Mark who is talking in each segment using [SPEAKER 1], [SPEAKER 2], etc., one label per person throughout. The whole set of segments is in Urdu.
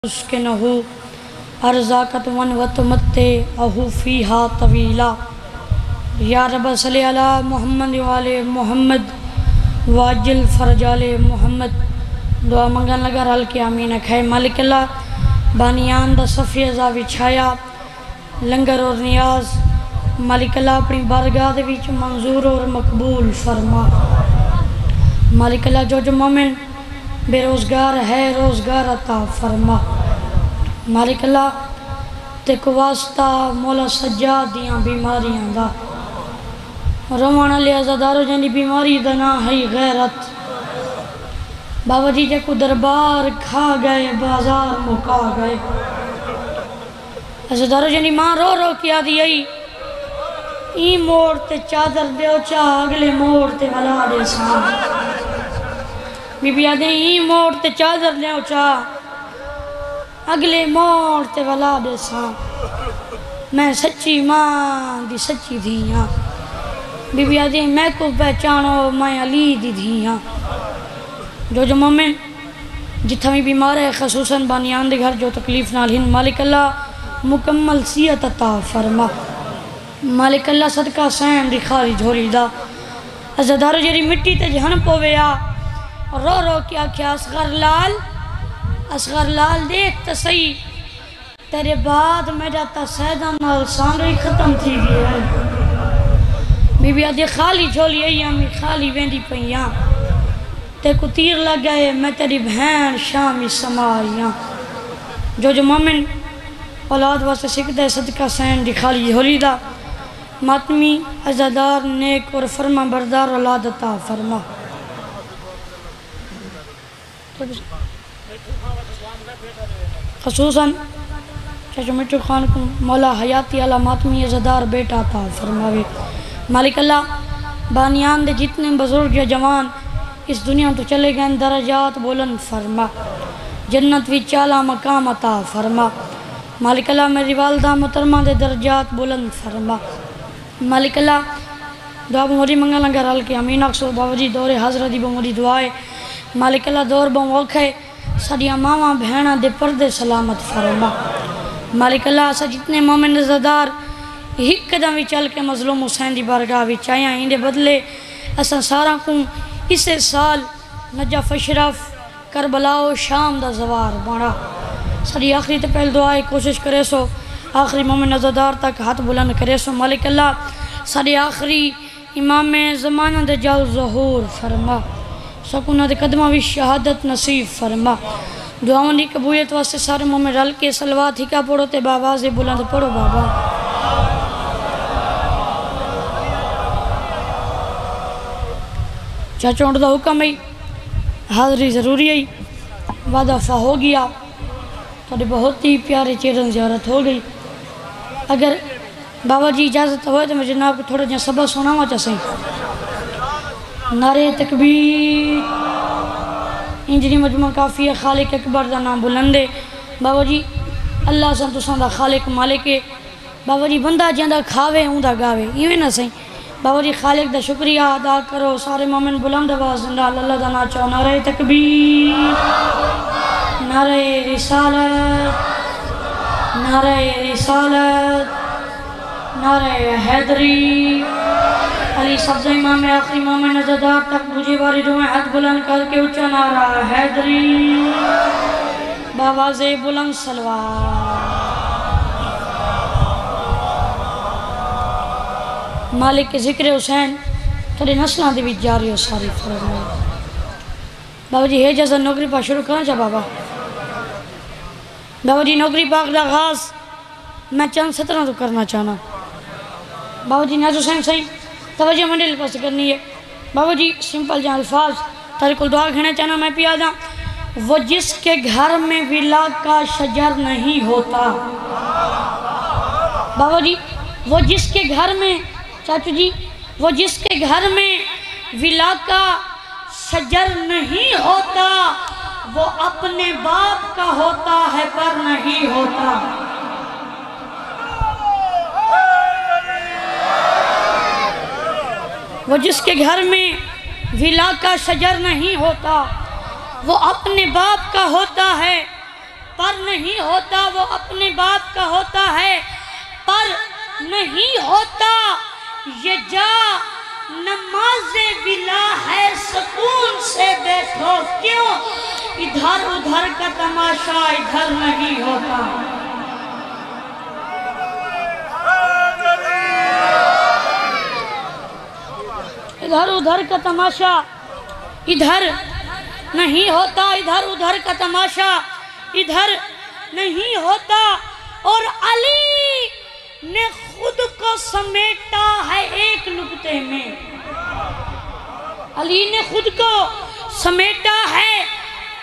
[SPEAKER 1] اسکنہو ارزاقت ون وتمتے اہو فیہا طویلا یا رب صلی علی محمد والے محمد واجل فرجال محمد دعا منگن لگا رل کے آمین کھائے مالک اللہ بانیان دا صفی ازا وچھایا لنگر اور نیاز مالک اللہ اپنی بارگاہ دے وچ منظور اور مقبول فرما مالک اللہ جو مومن بے روزگار ہے روزگار عطا فرما مالک اللہ تک واسطہ مولا سجاد دیاں بیماریاں دا روانا لے ازادارو جنی بیماری دا نا ہے غیرت بابا جی جے کو دربار کھا گئے بازار مکا گئے ازادارو جنی ماں رو رو کیا دیئی ای موڑ تے چادر دیو چاہ اگلے موڑ تے ملا دے سان بی بی آدھیں ای موڑ تے چادر دیو چاہ اگلے موڑ تے ولا دے سان میں سچی ماں دی سچی دھیاں بی بی آدھیں میں کو پہچانو میں علی دی دھیاں جو مومن جتھا بھی بیمار ہے خصوصاً بانیان دے گھر جو تکلیف نال ہن مالک اللہ مکمل صحت عطا فرما مالک اللہ صدقہ سین دی خالی جھوری دا ازادارو جری مٹی تے جہن پویا رو رو کیا کیا اصغر لال دیکھ تا صحیح تیرے بعد میرا تا سیدہ نال سانگری ختم تھی گیا ہے بی بی آدھے خالی جھولی ایاں میں خالی ویندی پہیاں تے کو تیر لگ گئے میں تیری بہن شامی سمائیاں جو مومن اولاد واسطے سکھ دے صدقہ سین دی خالی جھولی دا ماتمی عزادار نیک اور فرما بردار اولاد عطا فرما خصوصاً چاچو مٹو خان کو مولا حیاتی علی ماتمی عزادار بیٹا عطا فرماوے مالک اللہ بانیان دے جتنے بزرگ یا جوان اس دنیا تو چلے گئے درجات بلند فرما جنت وی چالا مقام عطا فرما مالک اللہ میری والدہ محترمہ دے درجات بلند فرما مالک اللہ دعا بموری منگا لنگا رل کے امین اکسو بابا جی دور حضرت دی بموری دعائے مالک اللہ دور بموکھے ساڑیاں ماما بہنہ دے پردے سلامت فرما مالک اللہ اسا جتنے مومن نزدار ہک قدم چل کے مظلوم حسین دی بارگاہ وچ آیاں اندے بدلے اسا سارا کو اسے سال نجف اشرف کربلا و شام دا زوار بڑا ساری آخری تے پہل دعائے کوشش کرے سو آخری مومن نزدار تک ہاتھ بلند کرے سو مالک اللہ ساری آخری امام زمانہ دے جاؤ ظہور فرما سکونہ دے قدمہ بھی شہادت نصیب فرما دعاؤں دی قبولیت واسطے سارے مومن رل کے صلوات ہکا پڑھو تے باواز بلند پڑھو بابا چاچو اندھ دا حکم ہے حاضری ضروری ہے وعدہ فا ہو گیا تو بہت ہی پیارے چیرن زیارت ہو گئی اگر بابا جی اجازت ہوئے تو میں جناب کو تھوڑا جہاں سبق سناوا چاہتے ہیں نعرے تکبیر انجنی مجموعہ کافی ہے خالق اکبر دا نام بلندے بابا جی اللہ سن تو سن دا خالق مالک بابا جی بندہ جہاں دا کھاوے ہوں دا گاوے یہ نہ سہیں بابا جی خالق دا شکریہ ادا کرو سارے مومن بلند آواز نال اللہ دا نام چاہو نعرہ تکبیر نعرہ رسالت نعرہ رسالت نعرہ حیدری علی سبز امام آخری مومن نزدار تک مجھے باری دعائیں ہاتھ بلند کر کے اچھا نعرہ حیدری باواز بلند سلوات مالک ذکر حسین تھوڑے نسلان دے بھی جاری ہو ساری فرمائے بابا جی ہے جیسا نوکری پاک شروع کرنا چاہ بابا جی نوکری پاک دا غاز میں چند سترہ تو کرنا چاہنا بابا جی نیاز حسین صحیح توجہ منڈل پاس کرنی ہے بابا جی سمپل جہاں الفاظ تاریخ دعا گھنے چاہنا میں پیا دا وہ جس کے گھر میں ولا کا شجر نہیں ہوتا بابا جی وہ جس کے گھر میں چاچو جی وہ جس کے گھر میں ولا کا شجر نہیں ہوتا وہ اپنے باپ کا ہوتا ہے پر نہیں ہوتا وہ جس کے گھر میں ولا کا شجر نہیں ہوتا وہ اپنے باپ کا ہوتا ہے پر نہیں ہوتا وہ اپنے باپ کا ہوتا ہے، پر نہیں ہوتا یہ جا نماز ولا ہے، سکون سے بیٹھو کیوں ادھر ادھر کا تماشا ادھر نہیں ہوتا۔ ادھر ادھر کا تماشا ادھر نہیں ہوتا، ادھر ادھر کا تماشا ادھر نہیں ہوتا۔ اور علی نے خود کو سمیٹا ہے ایک نقطے میں، علی نے خود کو سمیٹا ہے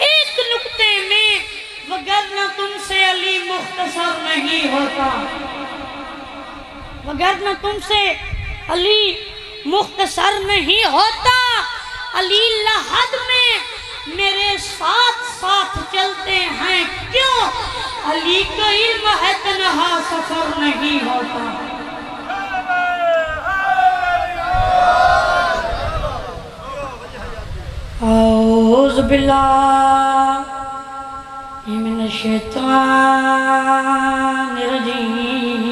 [SPEAKER 1] ایک نقطے میں، وگرنہ تم سے علی مختصر نہیں ہوتا، وگرنہ تم سے علی مختصر نہیں ہوتا۔ علی لحد میں میرے ساتھ ساتھ چلتے ہیں کیوں علی کو علم ہے تنہا سفر نہیں ہوتا۔ اعوذ باللہ من الشیطان الرجیم،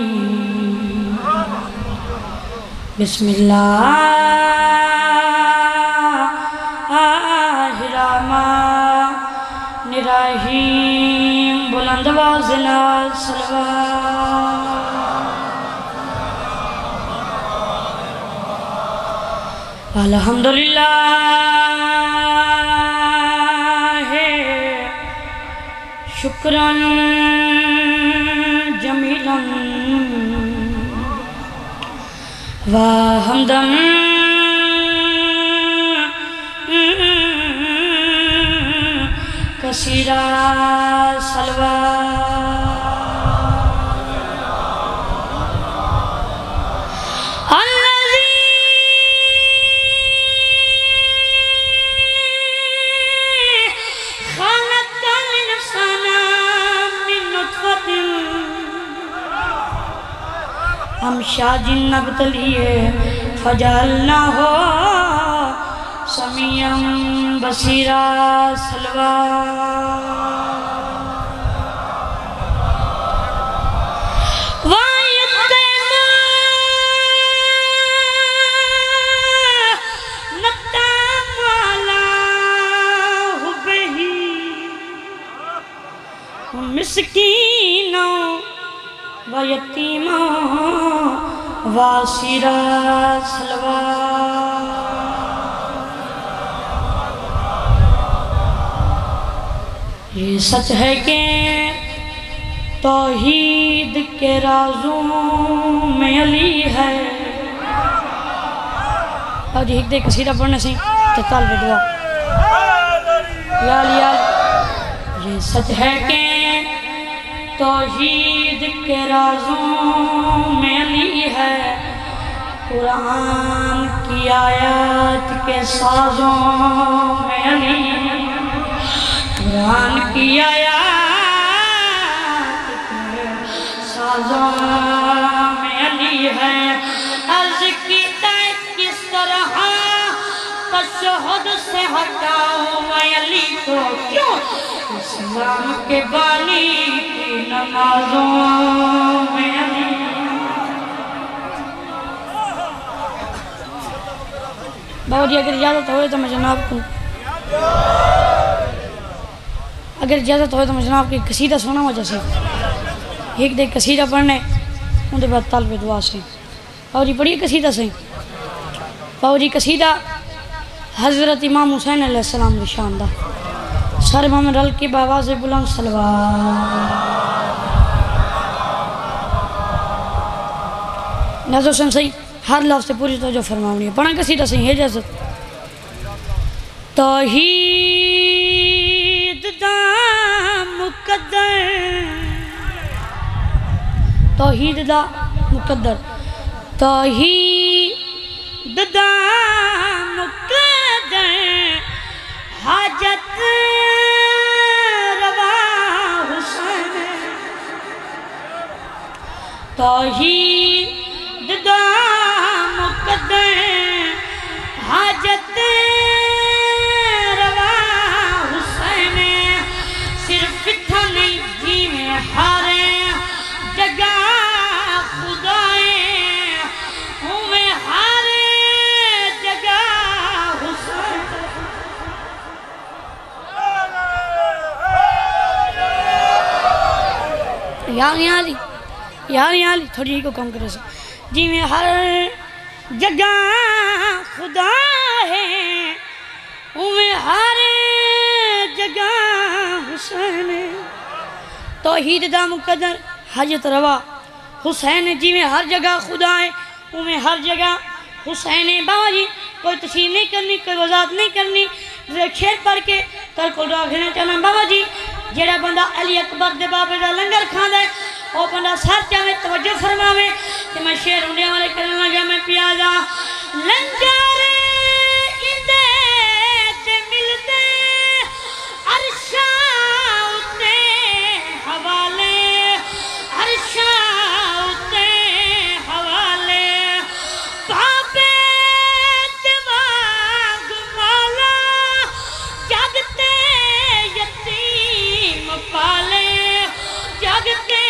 [SPEAKER 1] بسم اللہ الرحمن الرحیم، بلند آواز نال صلوات۔ الحمدللہ شکراً جمیلاً وحمداً کثیراً صلوات۔ ہم شاجن نبتلیے فجعلناہ سمیعاً بصیراً صلوات۔ مسکینوں و یتیموں واسیرا صلوات۔ یہ سچ ہے کہ توحید کے رازوں میں علی ہے۔ اور ایک دے قصیدہ پڑھنے سے تطال بے دعا یا علی یہ سچ ہے کہ توحید کے رازوں میں علی ہے، قرآن کی آیات کے سازوں میں علی ہے، قرآن کی آیات کے سازوں میں علی ہے۔ عرض کی تائیں کس طرح تشہد سے ہٹاؤں میں علی کو کیوں اسلام کے بانی کی نمازوں میں علی۔ بابا جی اگر اجازت ہوئے تو میں جناب کو جناب کی قصیدہ سنا ہوا جیسے ایک دے قصیدہ پڑھنے ان کے بعد طالب دعا سے۔ بابا جی پڑھیے قصیدہ سے۔ بابا جی قصیدہ حضرت امام حسین علیہ السلام کی شان دا، سارے محمد رل کی باواز بلند صلوات۔ نازو سن صحیح ہر لفظ سے پوری توجہ فرماؤنی ہے، پڑھا قصیدہ صحیح ہے اجازت۔ توحید دا مقدر، توحید دا مقدر، توحید دا مقدر حاجت روا حسین، توحید دا مقدر حاجت روا حسین، صرف تھا نہیں یاری تھوڑی کو کم کرے سے جی میں ہر جگہ خدا ہے میں ہر جگہ حسین توحید دا مقدر حجت روا حسین جی میں ہر جگہ خدا ہے میں ہر جگہ حسین بابا جی کوئی تشریح نہیں کرنی کوئی وضاحت نہیں کرنی شیر پڑھ کے تر کو راکھنا چاہنا بابا جی جڑا بندہ علی اکبر دے بابے دا لنگر کھاندہ ہے وہ بندہ سر چاہے توجہ فرماوے کہ میں شیر انڈے والے کرنے لگا میں پیادا لنگر اندے تے ملتے عرشاں اتے حوالے عرشاں اتے حوالے بابے دماغ مالا جگتے یتیم پالے جگتے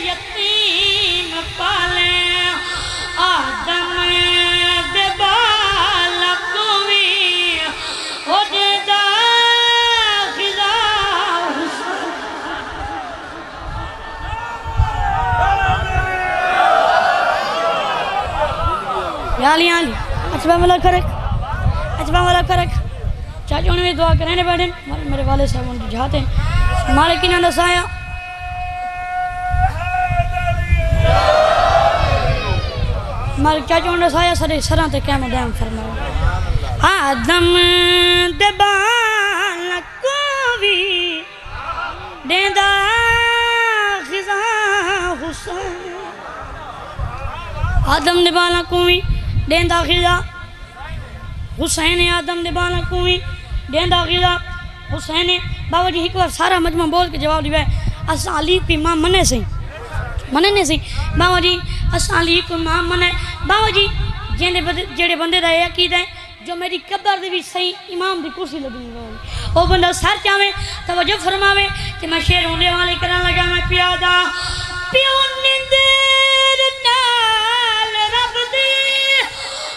[SPEAKER 1] یتیم پالے آدم دے بالا کوئی ہو جدا خدا حسین یالی اچھا مولا کرک چاچوں نے بھی دعا کرنے بیٹھے میرے والد صاحب ان کی جہاتے ہیں مالکی نے دسایا مالک چاچوں نے دسایا سرے سران تے کیا میں دائم فرماؤں آدم دبان کوئی دیندہ خزا حسین آدم دبان کوئی دیندہ خزا حسین آدم دبان کوئی دیندہ خزا حسین بابا جی ایک بار سارا مجمع بول کے جواب دیوائے اسا علی کو امام منے سے بابا جی اسا علی کو امام منے بابا جی جڑے بندے دا عقید ہے جو میری قبر دے بھی صحیح امام دی کرسی لگنی گا وہ بندہ سر چاہے توجہ فرماوے کہ میں شیر ہونے والے کرنے لگا میں پیادا پیو نندر نال رب دی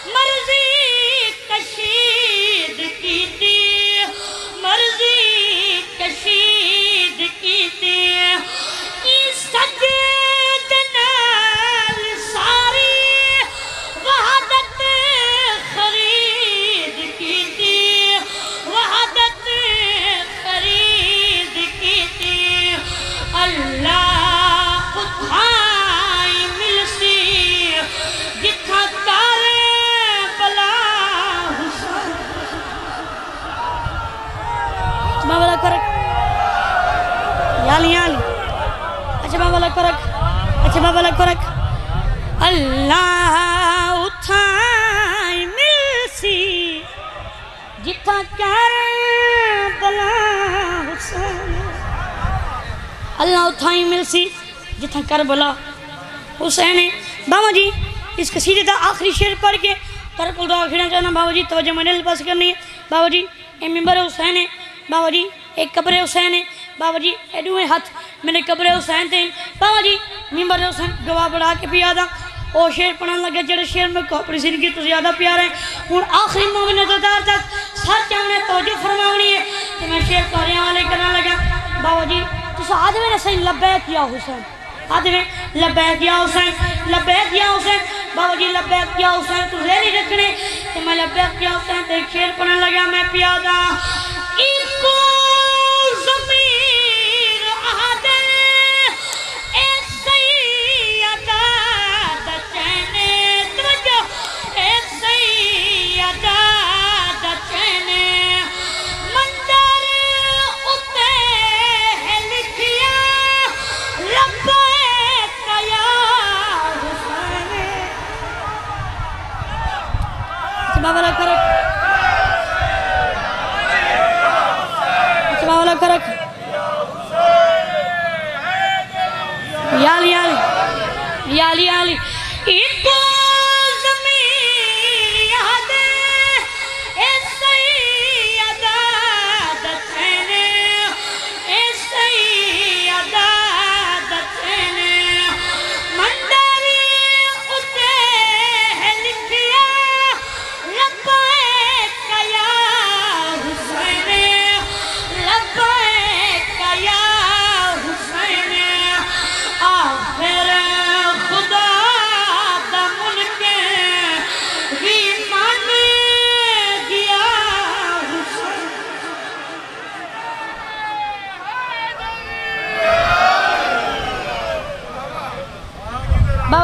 [SPEAKER 1] مرضی کشید کیتی مرضی کشید کیتی سجد نال ساری وحدت خرید کیتی وحدت خرید کیتی اللہ اٹھائی ملسی جتھا تارے بلا حسین بابا کرک یالی اچھا بابا کرک اللہ اٹھائی ملسی جتھا کربلا حسین اللہ اٹھائی ملسی جتھا کربلا حسین بابا جی اس قصیدے دا آخری شعر پڑھ کے ترک دعا کھڑنا چاہنا بابا جی توجہ میں نے پاس کرنی ہے بابا جی اے ممبر حسین ہے بابا جی ایک قبر حسین ہے بابا جی ایڈویں ہاتھ میں نے قبر حسین تھے بابا جی ممبر حسین گواہ بڑھا کے پیادا وہ شعر پڑھنے لگے جڑے شعر میں کو اپنی زندگی تو زیادہ پیارا ہے اور آخری مومن نظردار تک سر چاہنے توجہ فرماونی ہے کہ میں شعر کہنے والے کرنے لگا بابا جی تو آدھویں نے صحیح لبیک یا حسین آدھویں لبیک یا حسین لبیک یا حسین بابا جی لبیک یا حسین تو زیری رکھنے کہ میں لبیک یا حسین تو ایک شعر پڑھنے لگا میں پیادا ایکو ضمیر آدھے اے سیدہ دچینے توجہ اے سیدہ دچینے مندر اتے ہے لکھیا لبیک یا حسین بابا کرک والا کرک یالی ایکو ضمیر یادے اے سیدہ دچینے اے سیدہ دچینے مندر اتے ہے لکھیا لبیک یا حسین لبیک یا حسین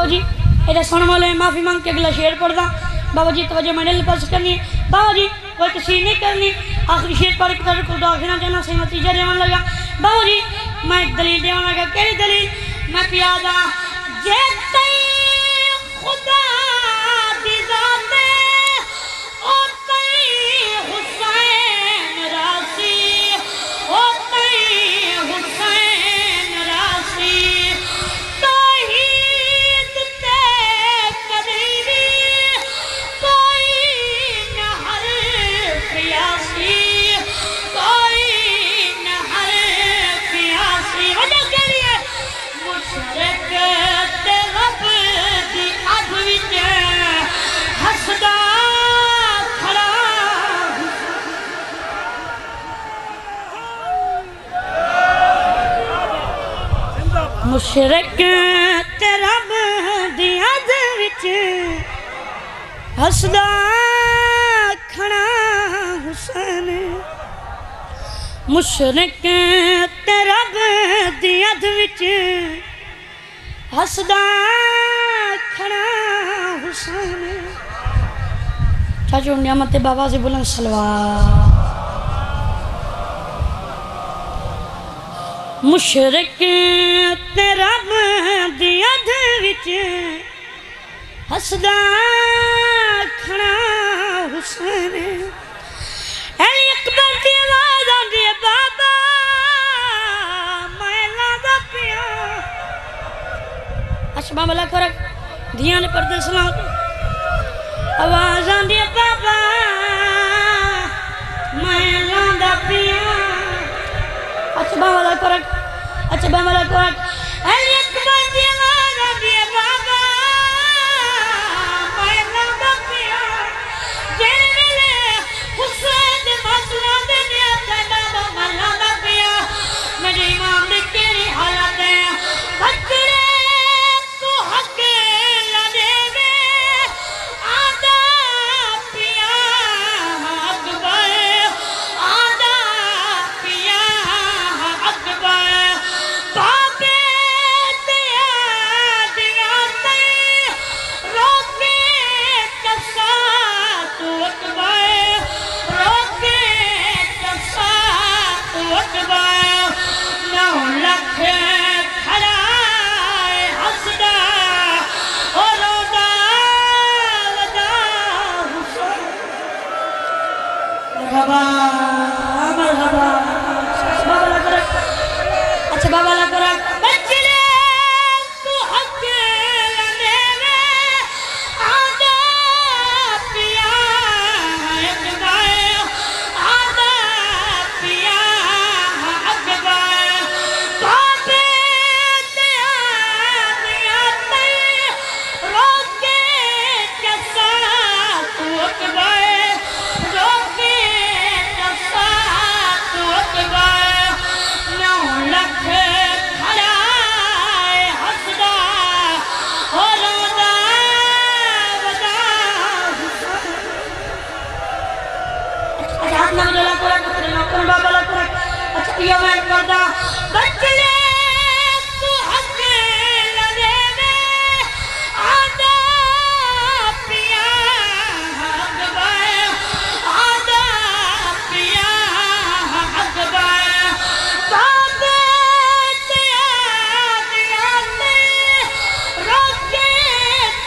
[SPEAKER 1] جی ایڈا سونے والے معافی مانگ کے اگلا شعر پڑھ دا بابا جی توجہ میں دل پاس کرنی ہے بابا جی کوئی تسیر نہیں کرنی آخری شعر پڑھ کے تجھے کو داخلہ جانا صحیح نتیجہ دیوان لگا بابا جی میں ایک دلیل دیوان لگا کیلی دلیل میں پیادا جیتے خدا دی ذاتے اوتے حسین راسی اوتے حسین راسی توحید تے قدیری کوئی نہ ہر قیاسی کوئی نہ ہر قیاسی وجہ کے لیے مشرک تے رب دی اگ وچ ہسدا کھڑا مشرک تے رب دی اگ وچ ہسدا کھڑا حسین مشرک تے رب دی اگ وچ ہسدا کھڑا حسین چاچو نعمت بابا سے بلند سلوات مشرک تے رب دی اگ وچ ہسدا کھڑا حسین علی اکبر دی آواز آندی ہے بابا میں لادا پیا اشبا ملا کرک دھیان پردے سلام آواز آندی ہے بابا میں لادا پیا اشبا ملا کرک علی اکبر دی آواز آندی ہے بابا میں لادا پیا جن ملے حسین مسئلہ دنیا تے بابا میں لادا پیا میرے امام نے کیری حالت ہے بچڑے کو حق لدے وے آدھا پیا اکبر آدھا پیا اکبر بابے دیا دیا تے روکے کسا تو اکبر روکے کسا تو اکبر نو لکھ کھڑا ہسدا اور رودا ودا حسین مرحبا مرحبا بابا لا کرک اچھا بابا لا کرک بچڑے کو حق لدے وے آدھا پیا اکبر آدھا پیا اکبر بابے دیا دیا تے روکے کسا تو اکبر روکے کسا تو اکبر نو لکھ کھڑا ہسدا اور رودا ودا اچھا ہاتھ نہ مجھے لا کرک اپنے نوکر بابا لا کرک اچھا یہ میں کردا بچڑے کو حق لدے وے آدھا پیا اکبر آدھا پیا اکبر بابے دیا دیا تے روکے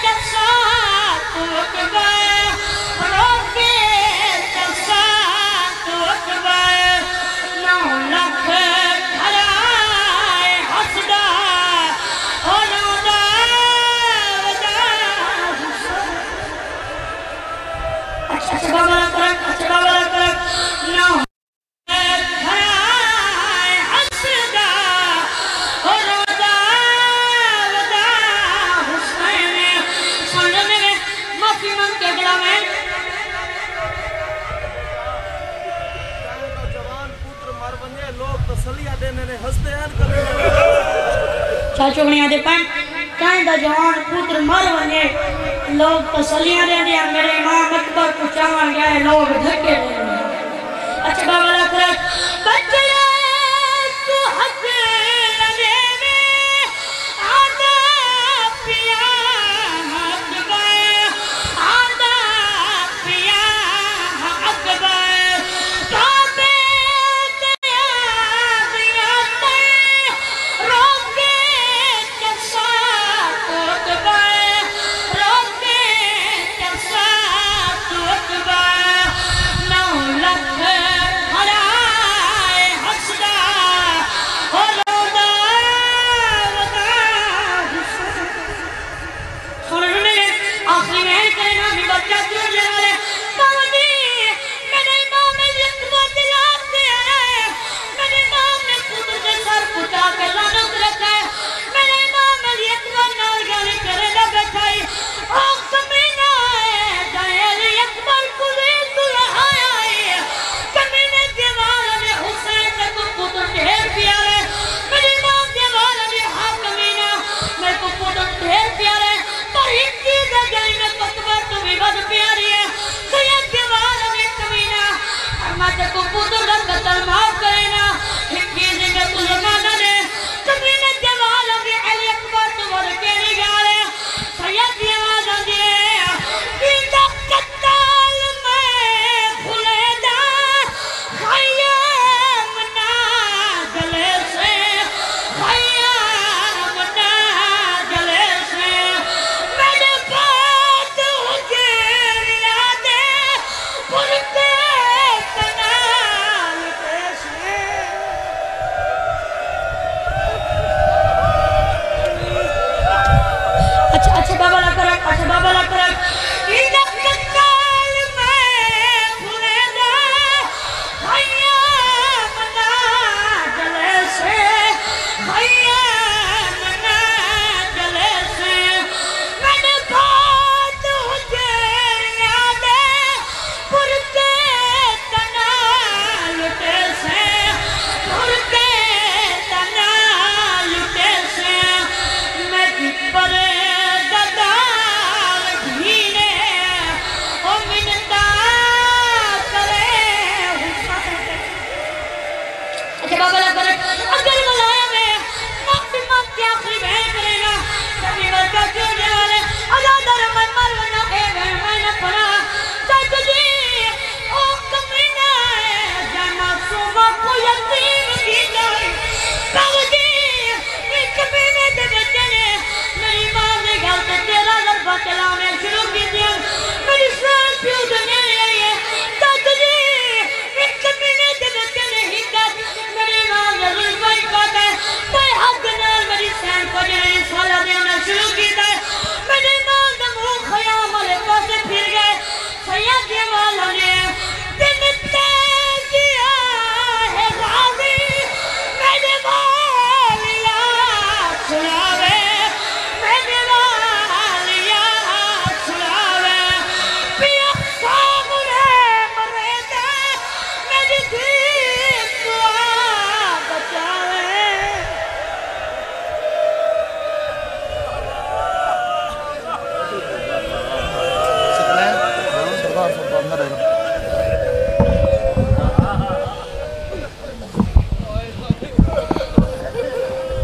[SPEAKER 1] کسا تو اکبر روکے کسا تو اکبر نو لکھ کھڑا ہسدا اور رودا ودا حسین اچھا بابا لا کرک اچھا بابا لا کرک نو کھڑا ہسدا اور رودا ودا حسین سن میرے معافی مانگ کے اگلا میں
[SPEAKER 2] جوان پوتر مر ونجے لوگ تسلیہ دینے نے ہستے ہیں کرنے
[SPEAKER 1] چاچو بنیا دے پائیں کہیں دا جوان پوتر مر ونجے لوگ تسلیاں دے دیا میرے امام اکبر کو چاہاں گئے لوگ دھکے دے دیا اچھا بابا لا کرک بچڑے کو حق لدے وے آدھا پیا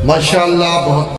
[SPEAKER 3] ماشاءاللہ بہت